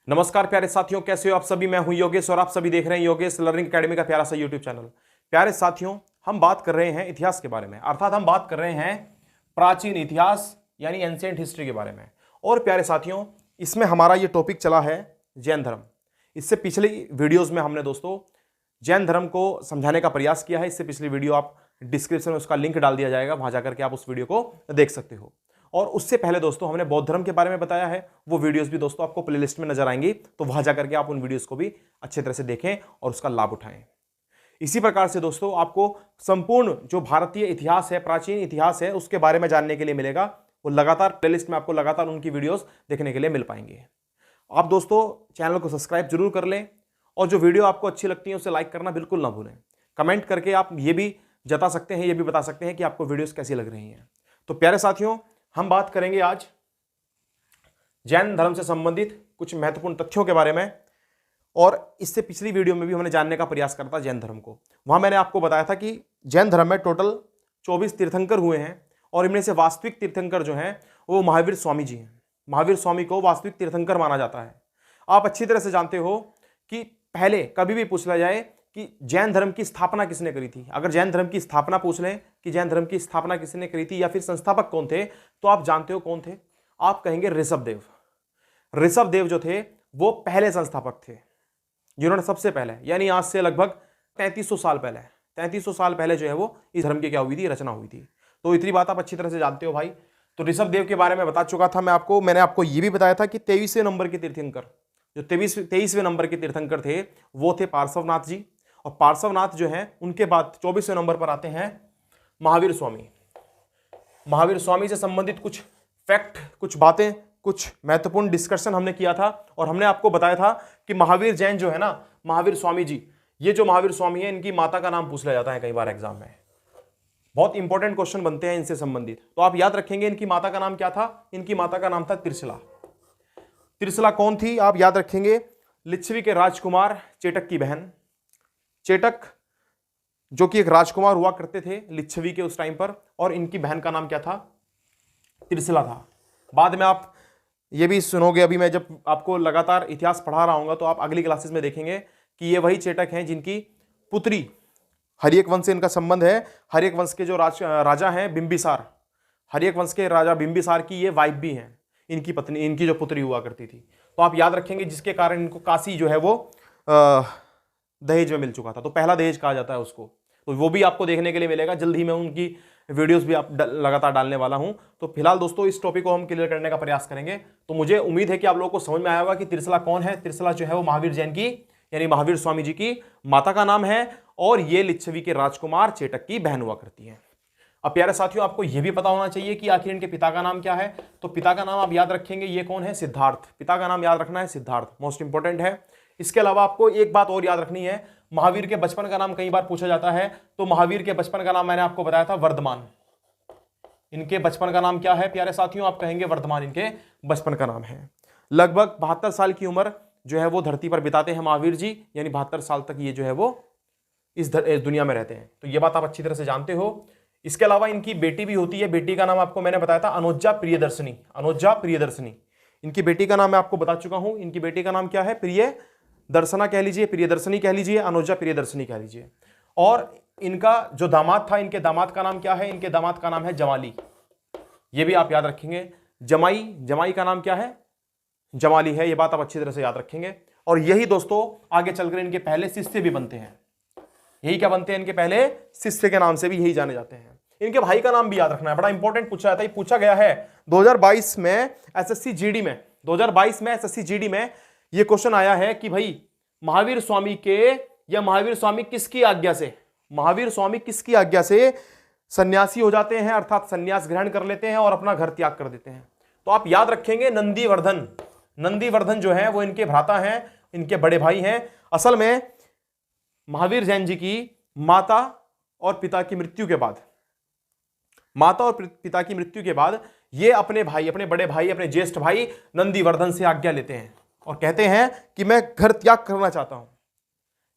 नमस्कार प्यारे साथियों, कैसे हो आप सभी। मैं हूं योगेश और आप सभी देख रहे हैं योगेश लर्निंग एकेडमी का प्यारा सा यूट्यूब चैनल। प्यारे साथियों, हम बात कर रहे हैं इतिहास के बारे में, अर्थात हम बात कर रहे हैं प्राचीन इतिहास यानी एंशिएंट हिस्ट्री के बारे में। और प्यारे साथियों, इसमें हमारा ये टॉपिक चला है जैन धर्म। इससे पिछली वीडियोज में हमने दोस्तों जैन धर्म को समझाने का प्रयास किया है। इससे पिछली वीडियो आप डिस्क्रिप्शन में उसका लिंक डाल दिया जाएगा, वहां जाकर के आप उस वीडियो को देख सकते हो। और उससे पहले दोस्तों हमने बौद्ध धर्म के बारे में बताया है, वो वीडियोस भी दोस्तों आपको प्लेलिस्ट में नजर आएंगी, तो वहां जाकर के आप उन वीडियोस को भी अच्छे तरह से देखें और उसका लाभ उठाएं। इसी प्रकार से दोस्तों आपको संपूर्ण जो भारतीय इतिहास है, प्राचीन इतिहास है, उसके बारे में जानने के लिए मिलेगा। वो लगातार प्लेलिस्ट में आपको लगातार उनकी वीडियोस देखने के लिए मिल पाएंगे। आप दोस्तों चैनल को सब्सक्राइब जरूर कर लें और जो वीडियो आपको अच्छी लगती है उसे लाइक करना बिल्कुल ना भूलें। कमेंट करके आप ये भी जता सकते हैं, ये भी बता सकते हैं कि आपको वीडियोस कैसी लग रही हैं। तो प्यारे साथियों, हम बात करेंगे आज जैन धर्म से संबंधित कुछ महत्वपूर्ण तथ्यों के बारे में। और इससे पिछली वीडियो में भी हमने जानने का प्रयास करता जैन धर्म को। वहां मैंने आपको बताया था कि जैन धर्म में टोटल 24 तीर्थंकर हुए हैं और इनमें से वास्तविक तीर्थंकर जो हैं वो महावीर स्वामी जी हैं। महावीर स्वामी को वास्तविक तीर्थंकर माना जाता है। आप अच्छी तरह से जानते हो कि पहले कभी भी पूछ लिया जाए कि जैन धर्म की स्थापना किसने करी थी, अगर जैन धर्म की स्थापना पूछ लें कि जैन धर्म की स्थापना किसने करी थी या फिर संस्थापक कौन थे, तो आप जानते हो कौन थे। आप कहेंगे ऋषभदेव। ऋषभदेव जो थे वो पहले संस्थापक थे, जिन्होंने सबसे पहले यानी आज से लगभग 3300 साल पहले जो है वो इस धर्म की क्या हुई थी, रचना हुई थी। तो इतनी बात आप अच्छी तरह से जानते हो भाई। तो ऋषभदेव के बारे में बता चुका था मैंने आपको ये भी बताया था कि 23वें नंबर के तीर्थंकर, जो 23वें नंबर के तीर्थंकर थे वो थे पार्श्वनाथ जी। और पार्श्वनाथ जो हैं उनके बाद 24वें नंबर पर आते हैं महावीर स्वामी। महावीर स्वामी से संबंधित कुछ फैक्ट, कुछ बातें, कुछ महत्वपूर्ण डिस्कशन हमने किया था और हमने आपको बताया था कि महावीर जैन जो है ना, महावीर स्वामी जी, ये जो महावीर स्वामी है इनकी माता का नाम पूछ लिया जाता है कई बार एग्जाम में। बहुत इंपॉर्टेंट क्वेश्चन बनते हैं इनसे संबंधित, तो आप याद रखेंगे इनकी माता का नाम क्या था। इनकी माता का नाम था त्रिशला। त्रिशला कौन थी आप याद रखेंगे, लिच्छवी के राजकुमार चेटक की बहन। चेटक जो कि एक राजकुमार हुआ करते थे लिच्छवी के उस टाइम पर, और इनकी बहन का नाम क्या था, त्रिशला था। बाद में आप ये भी सुनोगे, अभी मैं जब आपको लगातार इतिहास पढ़ा रहा हूँ तो आप अगली क्लासेस में देखेंगे कि ये वही चेटक हैं जिनकी पुत्री, हर्यक वंश से इनका संबंध है। हर्यक वंश के जो राजा हैं बिंबिसार, हर्यक वंश के राजा बिंबिसार की ये वाइफ भी हैं, इनकी पत्नी, इनकी जो पुत्री हुआ करती थी। तो आप याद रखेंगे जिसके कारण इनको काशी जो है वो दहेज में मिल चुका था, तो पहला दहेज कहा जाता है उसको। तो वो भी आपको देखने के लिए मिलेगा, जल्द ही मैं उनकी वीडियोस भी आप लगातार डालने वाला हूं। तो फिलहाल दोस्तों इस टॉपिक को हम क्लियर करने का प्रयास करेंगे। तो मुझे उम्मीद है कि आप लोगों को समझ में आया होगा कि त्रिशला कौन है। त्रिशला जो है वो महावीर जैन की यानी महावीर स्वामी जी की माता का नाम है और ये लिच्छवी के राजकुमार चेटक की बहन हुआ करती है। अब प्यारे साथियों, आपको यह भी पता होना चाहिए कि आखिर इनके पिता का नाम क्या है। तो पिता का नाम आप याद रखेंगे, ये कौन है, सिद्धार्थ। पिता का नाम याद रखना है सिद्धार्थ, मोस्ट इंपॉर्टेंट है। इसके अलावा आपको एक बात और याद रखनी है, महावीर के बचपन का नाम कई बार पूछा जाता है। तो महावीर के बचपन का नाम मैंने आपको बताया था वर्धमान। इनके बचपन का नाम क्या है प्यारे साथियों, आप कहेंगे वर्धमान इनके बचपन का नाम है। लगभग 72 साल की उम्र जो है वो धरती पर बिताते हैं महावीर जी, यानी 72 साल तक ये जो है वो इस दुनिया में रहते हैं। तो ये बात आप अच्छी तरह से जानते हो। इसके अलावा इनकी बेटी भी होती है। बेटी का नाम आपको मैंने बताया था अनुजा प्रियदर्शनी। अनुजा प्रियदर्शनी इनकी बेटी का नाम मैं आपको बता चुका हूं। इनकी बेटी का नाम क्या है, प्रियदर्शना कह लीजिए, प्रियदर्शनी कह लीजिए, अनुजा प्रियदर्शनी कह लीजिए। और इनका जो दामाद था, इनके दामाद का नाम क्या है, इनके दामाद का नाम है जमाली। ये भी आप याद रखेंगे। जमाई का नाम क्या है, जमाली है। ये बात आप अच्छी तरह से याद रखेंगे। और यही दोस्तों आगे चलकर इनके पहले शिष्य भी बनते हैं। यही क्या बनते हैं, इनके पहले शिष्य के नाम से भी यही जाने जाते हैं। इनके भाई का नाम भी याद रखना है, बड़ा इंपॉर्टेंट पूछा जाता है। पूछा गया है 2022 में एसएससी जीडी में, 2022 में एसएससी जीडी में यह क्वेश्चन आया है कि भाई महावीर स्वामी के या महावीर स्वामी किसकी आज्ञा से, महावीर स्वामी किसकी आज्ञा से सन्यासी हो जाते हैं, अर्थात सन्यास ग्रहण कर लेते हैं और अपना घर त्याग कर देते हैं। तो आप याद रखेंगे नंदीवर्धन। नंदीवर्धन जो है वो इनके भ्राता हैं, इनके बड़े भाई हैं। असल में महावीर जैन जी की माता और पिता की मृत्यु के बाद, माता और पिता की मृत्यु के बाद ये अपने भाई, अपने बड़े भाई, अपने ज्येष्ठ भाई नंदीवर्धन से आज्ञा लेते हैं और कहते हैं कि मैं घर त्याग करना चाहता हूं,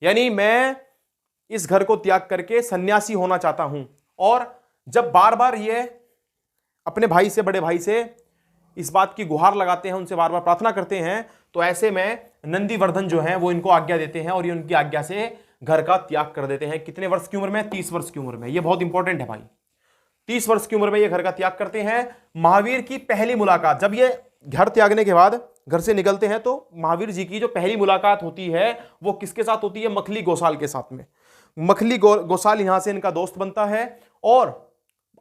यानी मैं इस घर को त्याग करके सन्यासी होना चाहता हूं। और जब बार बार ये अपने भाई से, बड़े भाई से इस बात की गुहार लगाते हैं, उनसे बार बार प्रार्थना करते हैं, तो ऐसे में नंदीवर्धन जो है वो इनको आज्ञा देते हैं और ये उनकी आज्ञा से घर का त्याग कर देते हैं। कितने वर्ष की उम्र में? 30 वर्ष की उम्र में। ये बहुत इंपॉर्टेंट है भाई, 30 वर्ष की उम्र में ये घर का त्याग करते हैं। महावीर की पहली मुलाकात, जब ये घर त्यागने के बाद घर से निकलते हैं, तो महावीर जी की जो पहली मुलाकात होती है वो किसके साथ होती है? मखली गोसाल के साथ में। मखली गोसाल यहां से इनका दोस्त बनता है और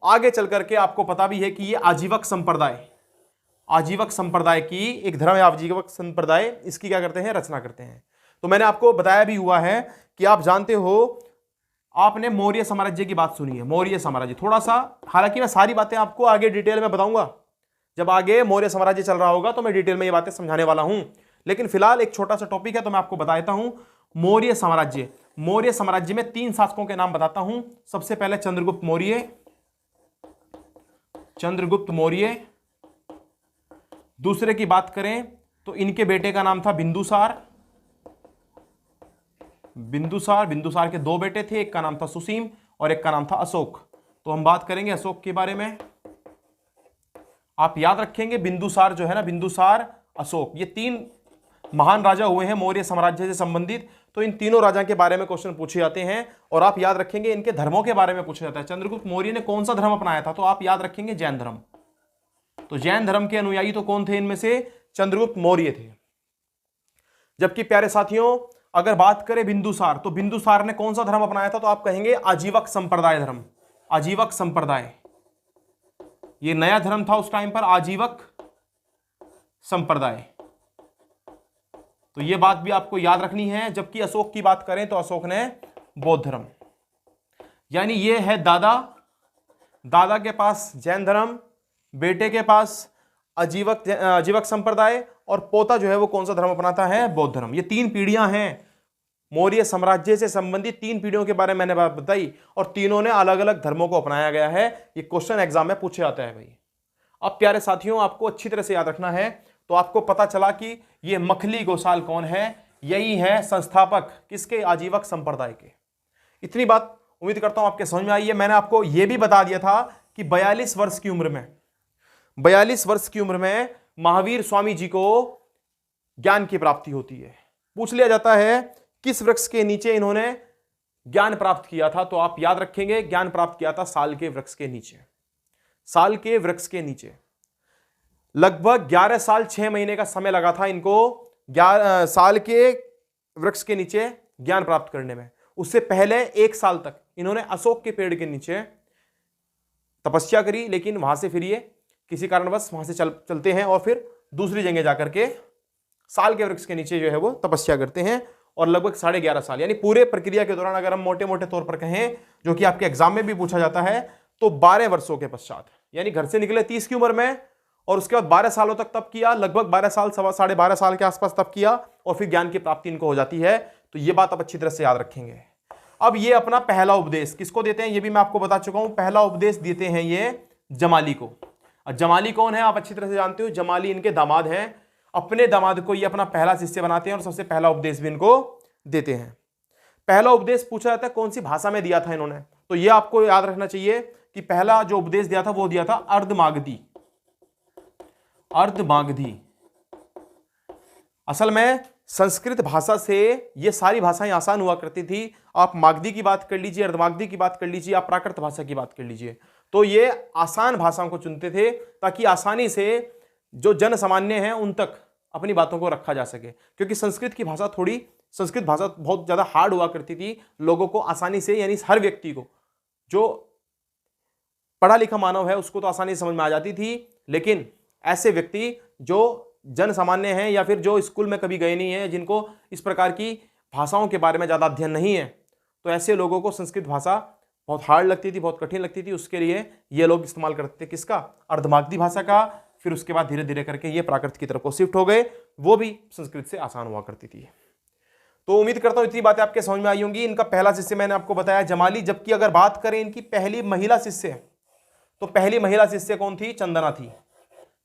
आगे चल करके आपको पता भी है कि ये आजीवक संप्रदाय की एक धर्म है, आजीवक संप्रदाय, इसकी क्या करते हैं? रचना करते हैं। तो मैंने आपको बताया भी हुआ है कि आप जानते हो, आपने मौर्य साम्राज्य की बात सुनी है, मौर्य साम्राज्य। थोड़ा सा, हालांकि मैं सारी बातें आपको आगे डिटेल में बताऊंगा, जब आगे मौर्य साम्राज्य चल रहा होगा तो मैं डिटेल में ये बातें समझाने वाला हूं, लेकिन फिलहाल एक छोटा सा टॉपिक है तो मैं आपको बता देता हूं। मौर्य साम्राज्य, मौर्य साम्राज्य में 3 शासकों के नाम बताता हूं। सबसे पहले चंद्रगुप्त मौर्य। दूसरे की बात करें तो इनके बेटे का नाम था बिंदुसार। बिंदुसार के 2 बेटे थे, एक का नाम था सुसीम और एक का नाम था अशोक। तो हम बात करेंगे अशोक के बारे में। आप याद रखेंगे, बिंदुसार जो है ना, बिंदुसार, अशोक, ये 3 महान राजा हुए हैं मौर्य साम्राज्य से संबंधित। तो इन तीनों राजा के बारे में क्वेश्चन पूछे जाते हैं और आप याद रखेंगे इनके धर्मों के बारे में पूछा जाता है। चंद्रगुप्त मौर्य ने कौन सा धर्म अपनाया था? तो आप याद रखेंगे जैन धर्म। तो जैन धर्म के अनुयायी तो कौन थे इनमें से? चंद्रगुप्त मौर्य थे। जबकि प्यारे साथियों, अगर बात करें बिंदुसार, तो बिंदुसार ने कौन सा धर्म अपनाया था? तो आप कहेंगे आजीवक संप्रदाय धर्म, आजीवक संप्रदाय। ये नया धर्म था उस टाइम पर, आजीवक संप्रदाय। तो ये बात भी आपको याद रखनी है। जबकि अशोक की बात करें तो अशोक ने बौद्ध धर्म, यानी ये है दादा के पास जैन धर्म, बेटे के पास आजीवक संप्रदाय और पोता जो है वो कौन सा धर्म अपनाता है? बौद्ध धर्म। ये 3 पीढ़ियां हैं मौर्य साम्राज्य से संबंधित, 3 पीढ़ियों के बारे में मैंने बात बताई और तीनों ने अलग अलग धर्मों को अपनाया गया है। ये क्वेश्चन एग्जाम में पूछे जाता है भाई। अब प्यारे साथियों, आपको अच्छी तरह से याद रखना है। तो आपको पता चला कि ये मखली गोसाल कौन है? यही है संस्थापक किसके? आजीवक संप्रदाय के। इतनी बात उम्मीद करता हूं आपके समझ में आई है। मैंने आपको यह भी बता दिया था कि 42 वर्ष की उम्र में महावीर स्वामी जी को ज्ञान की प्राप्ति होती है। पूछ लिया जाता है किस वृक्ष के नीचे इन्होंने ज्ञान प्राप्त किया था? तो आप याद रखेंगे ज्ञान प्राप्त किया था साल के वृक्ष के नीचे। साल के वृक्ष के नीचे लगभग 11 साल 6 महीने का समय लगा था इनको साल के वृक्ष के नीचे ज्ञान प्राप्त करने में। उससे पहले 1 साल तक इन्होंने अशोक के पेड़ के नीचे तपस्या करी, लेकिन वहां से फिर ये किसी कारणवश वहां से चलते हैं और फिर दूसरी जगह जाकर के साल के वृक्ष के नीचे जो है वो तपस्या करते हैं और लगभग 11.5 साल, यानी पूरे प्रक्रिया के दौरान अगर हम मोटे मोटे तौर पर कहें, जो कि आपके एग्जाम में भी पूछा जाता है, तो 12 वर्षों के पश्चात, यानी घर से निकले 30 की उम्र में और उसके बाद 12 सालों तक तप किया, लगभग 12 साल 12.5 साल के आसपास तप किया और फिर ज्ञान की प्राप्ति इनको हो जाती है। तो ये बात आप अच्छी तरह से याद रखेंगे। अब ये अपना पहला उपदेश किसको देते हैं? ये भी मैं आपको बता चुका हूं। पहला उपदेश देते हैं ये जमाली को। और जमाली कौन है? आप अच्छी तरह से जानते हो, जमाली इनके दामाद हैं। अपने दामाद को ये अपना पहला शिष्य बनाते हैं और सबसे पहला उपदेश भी इनको देते हैं। पहला उपदेश पूछा जाता है कौन सी भाषा में दिया था इन्होंने? तो ये आपको याद रखना चाहिए कि पहला जो उपदेश दिया था वो दिया था अर्धमागधी। असल में संस्कृत भाषा से ये सारी भाषाएं आसान हुआ करती थी। आप मागधी की बात कर लीजिए, अर्धमागधी की बात कर लीजिए, आप प्राकृत भाषा की बात कर लीजिए, तो ये आसान भाषाओं को चुनते थे ताकि आसानी से जो जन सामान्य हैं उन तक अपनी बातों को रखा जा सके। क्योंकि संस्कृत भाषा बहुत ज्यादा हार्ड हुआ करती थी, लोगों को आसानी से, यानी हर व्यक्ति को, जो पढ़ा लिखा मानव है उसको तो आसानी से समझ में आ जाती थी, लेकिन ऐसे व्यक्ति जो जन सामान्य हैं या फिर जो स्कूल में कभी गए नहीं हैं, जिनको इस प्रकार की भाषाओं के बारे में ज़्यादा अध्ययन नहीं है, तो ऐसे लोगों को संस्कृत भाषा बहुत हार्ड लगती थी, बहुत कठिन लगती थी। उसके लिए ये लोग इस्तेमाल करते थे किसका? अर्धमागधी भाषा का। फिर उसके बाद धीरे धीरे करके ये प्राकृत की तरफ को शिफ्ट हो गए, वो भी संस्कृत से आसान हुआ करती थी। तो उम्मीद करता हूँ इतनी बातें आपके समझ में आई होंगी। इनका पहला शिष्य मैंने आपको बताया जमाली। जबकि अगर बात करें इनकी पहली महिला शिष्य, तो पहली महिला शिष्य कौन थी? चंदना थी।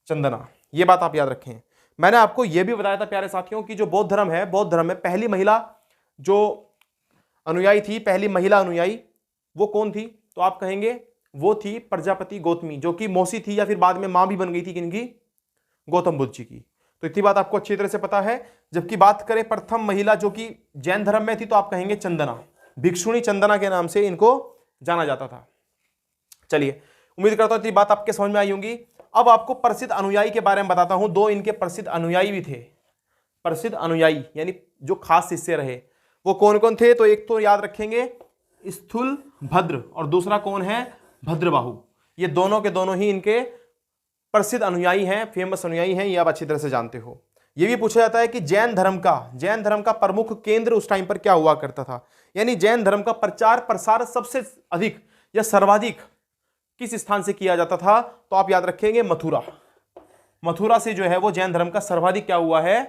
चंदना, ये बात आप याद रखें। मैंने आपको यह भी बताया था प्यारे साथियों कि जो बौद्ध धर्म है, बौद्ध धर्म में पहली महिला जो अनुयायी थी, पहली महिला अनुयायी वो कौन थी? तो आप कहेंगे वो थी प्रजापति गौतमी, जो कि मौसी थी या फिर बाद में मां भी बन गई थी किनकी? गौतम बुद्ध जी की। तो इतनी बात आपको अच्छी तरह से पता है। जबकि बात करें प्रथम महिला जो कि जैन धर्म में थी, तो आप कहेंगे चंदना, भिक्षुणी चंदना के नाम से इनको जाना जाता था। चलिए, उम्मीद करता हूं इतनी बात आपके समझ में आई होंगी। अब आपको प्रसिद्ध अनुयायी के बारे में बताता हूं। दो इनके प्रसिद्ध अनुयायी भी थे, प्रसिद्ध अनुयायी यानी जो खास शिष्य रहे, वो कौन कौन थे? तो एक तो याद रखेंगे स्थूल भद्र, और दूसरा कौन है? भद्रबाहु। ये दोनों के दोनों ही इनके प्रसिद्ध अनुयायी हैं, फेमस अनुयायी हैं, ये आप अच्छी तरह से जानते हो। ये भी पूछा जाता है कि जैन धर्म का प्रमुख केंद्र उस टाइम पर क्या हुआ करता था, यानी जैन धर्म का प्रचार प्रसार सबसे अधिक या सर्वाधिक किस स्थान से किया जाता था? तो आप याद रखेंगे मथुरा। मथुरा से जो है वो जैन धर्म का सर्वाधिक क्या हुआ है?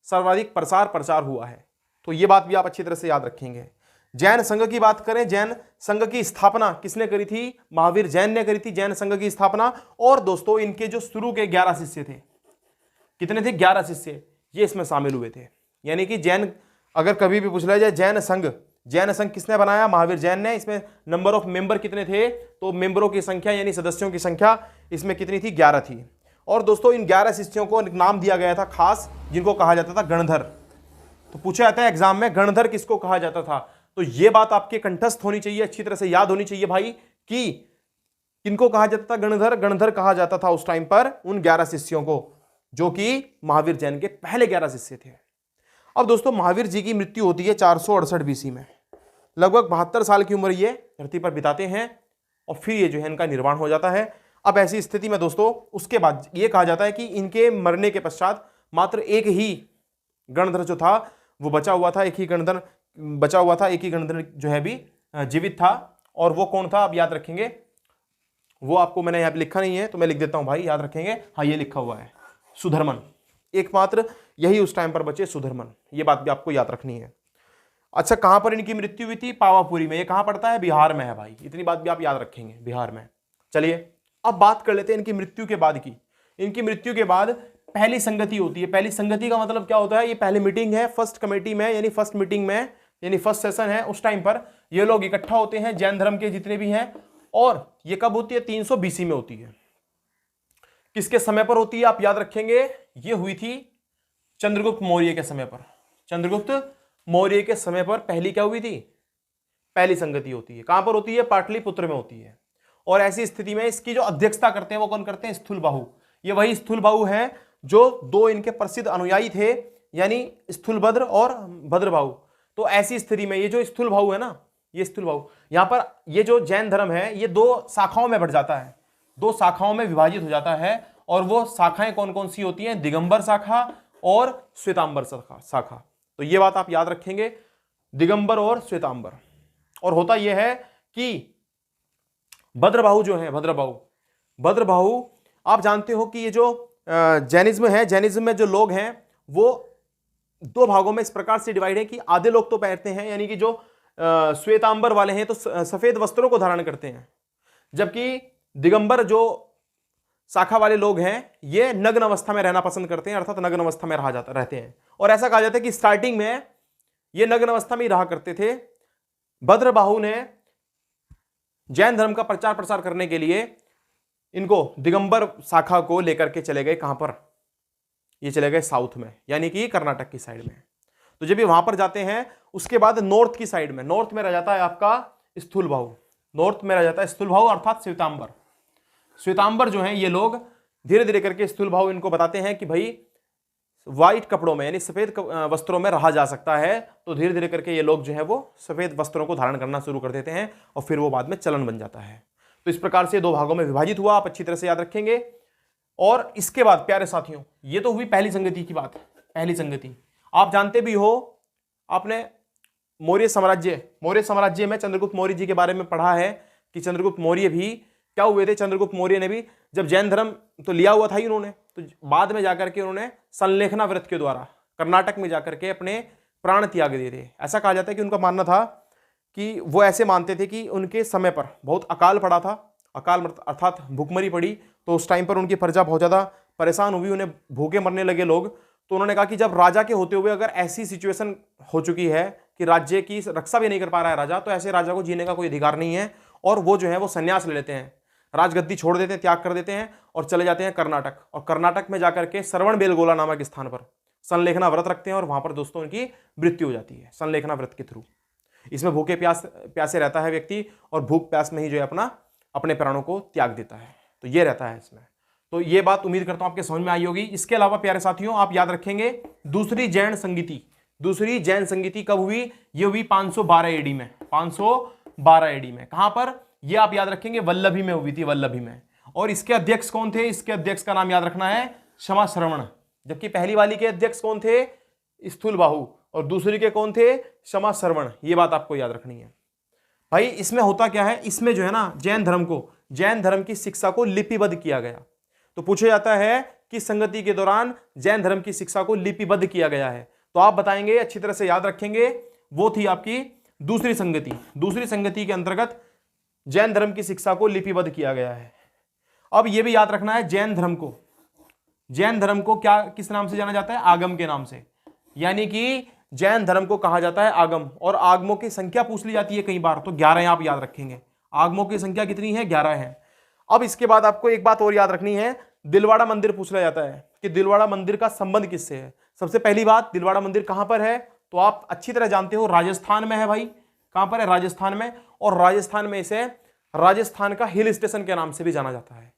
सर्वाधिक प्रचार हुआ है। तो ये बात भी आप अच्छी तरह से याद रखेंगे। जैन संघ की बात करें, जैन संघ की स्थापना किसने करी थी? महावीर जैन ने करी थी जैन संघ की स्थापना। और दोस्तों, इनके जो शुरू के 11 शिष्य थे, कितने थे? 11 शिष्य, ये इसमें शामिल हुए थे। यानी कि जैन, अगर कभी भी पूछ लिया जाए जैन संघ किसने बनाया? महावीर जैन ने। इसमें नंबर ऑफ मेंबर कितने थे? तो मेंबरों की संख्या यानी सदस्यों की संख्या इसमें कितनी थी? 11 थी। और दोस्तों, इन 11 शिष्यों को एक नाम दिया गया था खास, जिनको कहा जाता था गणधर। तो पूछा जाता है एग्जाम में, गणधर किसको कहा जाता था? तो यह बात आपके कंठस्थ होनी चाहिए, अच्छी तरह से याद होनी चाहिए भाई, कि किनको कहा जाता था? गणधर कहा जाता था उस टाइम पर उन 11 शिष्यों को, जो कि महावीर जैन के पहले 11 शिष्य थे। अब दोस्तों, महावीर जी की मृत्यु होती है 468 बीसी में। लगभग 72 साल की उम्र ये धरती पर बिताते हैं, और फिर ये जो है इनका निर्वाण हो जाता है। अब ऐसी स्थिति में दोस्तों, उसके बाद ये कहा जाता है कि इनके मरने के पश्चात मात्र एक ही गणधर जो था वो बचा हुआ था, एक ही गणधर जो है भी जीवित था। और वो कौन था? अब याद रखेंगे, वो आपको मैंने यहाँ पे लिखा नहीं है तो मैं लिख देता हूं भाई, याद रखेंगे। हाँ, ये लिखा हुआ है, सुधर्मन। एकमात्र यही उस टाइम पर बचे, सुधर्मन। ये बात भी आपको याद रखनी है। अच्छा, कहां पर इनकी मृत्यु हुई थी? पावापुरी में। ये कहां पड़ता है? बिहार में है भाई, इतनी बात भी आप याद रखेंगे, बिहार में। चलिए, अब बात कर लेते हैं इनकी मृत्यु के बाद की। इनकी मृत्यु के बाद पहली संगति होती है। पहली संगति का मतलब क्या होता है? ये पहली मीटिंग है, फर्स्ट कमेटी में, यानी फर्स्ट मीटिंग में, यानी फर्स्ट सेशन है। उस टाइम पर ये लोग इकट्ठा होते हैं, जैन धर्म के जितने भी हैं। और ये कब होती है? 300 बीसी में होती है। किसके समय पर होती है? आप याद रखेंगे, ये हुई थी चंद्रगुप्त मौर्य के समय पर। चंद्रगुप्त मौर्य के समय पर पहली क्या हुई थी? पहली संगति होती है। कहां पर होती है? पाटलिपुत्र में होती है। और ऐसी स्थिति में इसकी जो अध्यक्षता करते हैं वो कौन करते हैं? स्थूलबाहु। ये वही स्थूलबाहु हैं जो दो इनके प्रसिद्ध अनुयायी थे, यानी स्थूलभद्र और भद्रबाहु। तो ऐसी स्थिति में ये जो स्थूलबाहु है ना, ये स्थूलबाहु, यहां पर ये जो जैन धर्म है ये 2 शाखाओं में बढ़ जाता है, 2 शाखाओं में विभाजित हो जाता है। और वो शाखाएं कौन कौन सी होती हैं? दिगंबर शाखा और श्वेतांबर शाखा। तो ये बात आप याद रखेंगे, दिगंबर और श्वेतांबर। और होता यह है कि भद्रबाहु जो है, भद्रबाहु आप जानते हो कि ये जो जैनिज्म है, जैनिज्म में जो लोग हैं वो 2 भागों में इस प्रकार से डिवाइड है कि आधे लोग तो पहनते हैं, यानी कि जो श्वेतांबर वाले हैं तो सफेद वस्त्रों को धारण करते हैं, जबकि दिगंबर जो शाखा वाले लोग हैं ये नग्न अवस्था में रहना पसंद करते हैं, अर्थात नग्न अवस्था में रहते हैं। और ऐसा कहा जाता है कि स्टार्टिंग में ये नग्न अवस्था में ही रहा करते थे। भद्रबाहु ने जैन धर्म का प्रचार प्रसार करने के लिए इनको दिगंबर शाखा को लेकर के चले गए। कहां पर? ये चले गए साउथ में, यानी कि कर्नाटक की साइड में। तो जब ये वहां पर जाते हैं, उसके बाद नॉर्थ की साइड में, नॉर्थ में रह जाता है आपका स्थूलबाहु, नॉर्थ में रह जाता है स्थूलबाहु अर्थात श्वेतांबर। श्वेतांबर जो हैं ये लोग धीरे धीरे करके स्थूलबाहु इनको बताते हैं कि भाई व्हाइट कपड़ों में यानी सफेद वस्त्रों में रहा जा सकता है। तो धीरे धीरे करके ये लोग जो है वो सफेद वस्त्रों को धारण करना शुरू कर देते हैं, और फिर वो बाद में चलन बन जाता है। तो इस प्रकार से 2 भागों में विभाजित हुआ, आप अच्छी तरह से याद रखेंगे। और इसके बाद प्यारे साथियों, ये तो हुई पहली संगति की बात। पहली संगति आप जानते भी हो, आपने मौर्य साम्राज्य में चंद्रगुप्त मौर्य जी के बारे में पढ़ा है कि चंद्रगुप्त मौर्य भी क्या हुए थे? चंद्रगुप्त मौर्य ने भी जब जैन धर्म तो लिया हुआ था ही उन्होंने, तो बाद में जाकर के उन्होंने संलेखना व्रत के द्वारा कर्नाटक में जाकर के अपने प्राण त्याग दिए थे। ऐसा कहा जाता है कि उनका मानना था कि वो ऐसे मानते थे कि उनके समय पर बहुत अकाल पड़ा था, अकाल अर्थात भूखमरी पड़ी, तो उस टाइम पर उनकी प्रजा बहुत ज़्यादा परेशान हुई, उन्हें भूखे मरने लगे लोग। तो उन्होंने कहा कि जब राजा के होते हुए अगर ऐसी सिचुएशन हो चुकी है कि राज्य की रक्षा भी नहीं कर पा रहा है राजा, तो ऐसे राजा को जीने का कोई अधिकार नहीं है, और वो जो है वो संन्यास ले लेते हैं। राजगद्दी छोड़ देते हैं, त्याग कर देते हैं और चले जाते हैं कर्नाटक, और कर्नाटक में जाकर के श्रवणबेलगोला नामक स्थान पर संलेखना व्रत रखते हैं और वहां पर दोस्तों उनकी मृत्यु हो जाती है संलेखना व्रत के थ्रू। इसमें भूखे प्यासे रहता है व्यक्ति और भूख प्यास में ही जो है अपने प्राणों को त्याग देता है। तो ये रहता है इसमें। तो ये बात उम्मीद करता हूं आपके समझ में आई होगी। इसके अलावा प्यारे साथियों आप याद रखेंगे दूसरी जैन संगीति कब हुई? ये हुई 512 एडी में, 512 एडी में। कहां पर? ये आप याद रखेंगे वल्लभी में हुई थी, वल्लभी में। और इसके अध्यक्ष कौन थे? इसके अध्यक्ष का नाम याद रखना है क्षमा श्रवण। जबकि पहली वाली के अध्यक्ष कौन थे? स्थूलबाहु। और दूसरी के कौन थे? क्षमा श्रवण। ये बात आपको याद रखनी है भाई। इसमें होता क्या है, इसमें जो है ना जैन धर्म की शिक्षा को लिपिबद्ध किया गया। तो पूछा जाता है कि संगति के दौरान जैन धर्म की शिक्षा को लिपिबद्ध किया गया है, तो आप बताएंगे, अच्छी तरह से याद रखेंगे, वो थी आपकी दूसरी संगति के अंतर्गत जैन धर्म की शिक्षा को लिपिबद्ध किया गया है। अब यह भी याद रखना है जैन धर्म को क्या किस नाम से जाना जाता है? आगम के नाम से। यानी कि जैन धर्म को कहा जाता है आगम, और आगमों की संख्या पूछ ली जाती है कई बार, तो 11 आप याद रखेंगे। आगमों की संख्या कितनी है? 11 है। अब इसके बाद आपको एक बात और याद रखनी है, दिलवाड़ा मंदिर पूछा जाता है कि दिलवाड़ा मंदिर का संबंध किससे है। सबसे पहली बात, दिलवाड़ा मंदिर कहां पर है? तो आप अच्छी तरह जानते हो राजस्थान में है भाई। कहां पर है? राजस्थान में। और राजस्थान में इसे राजस्थान का हिल स्टेशन के नाम से भी जाना जाता है।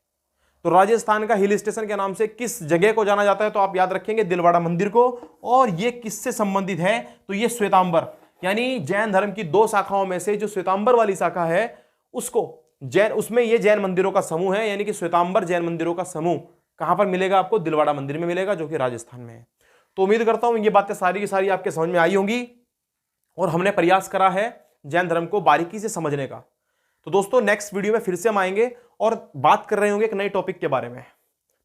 तो राजस्थान का हिल स्टेशन के नाम से किस जगह को जाना जाता है? तो आप याद रखेंगे दिलवाड़ा मंदिर को। और ये किससे संबंधित है? तो ये श्वेतांबर, यानी जैन धर्म की 2 शाखाओं में से जो श्वेतांबर वाली शाखा है उसमें ये जैन मंदिरों का समूह है। यानी कि श्वेतांबर जैन मंदिरों का समूह कहां पर मिलेगा आपको? दिलवाड़ा मंदिर में मिलेगा, जो कि राजस्थान में है। तो उम्मीद करता हूं ये बातें सारी की सारी आपके समझ में आई होंगी और हमने प्रयास करा है जैन धर्म को बारीकी से समझने का। तो दोस्तों नेक्स्ट वीडियो में फिर से हम आएंगे और बात कर रहे होंगे एक नए टॉपिक के बारे में।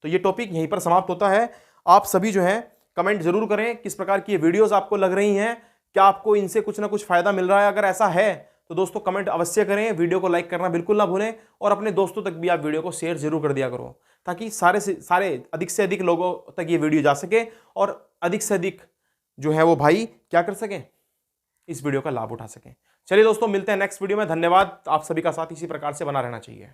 तो ये टॉपिक यहीं पर समाप्त होता है। आप सभी जो है कमेंट जरूर करें किस प्रकार की ये वीडियोस आपको लग रही हैं, क्या आपको इनसे कुछ ना कुछ फायदा मिल रहा है। अगर ऐसा है तो दोस्तों कमेंट अवश्य करें, वीडियो को लाइक करना बिल्कुल ना भूलें और अपने दोस्तों तक भी आप वीडियो को शेयर जरूर कर दिया करो, ताकि सारे अधिक से अधिक लोगों तक ये वीडियो जा सके और अधिक से अधिक जो है वो भाई क्या कर सकें, इस वीडियो का लाभ उठा सकें। चलिए दोस्तों मिलते हैं नेक्स्ट वीडियो में। धन्यवाद। आप सभी का साथ इसी प्रकार से बना रहना चाहिए।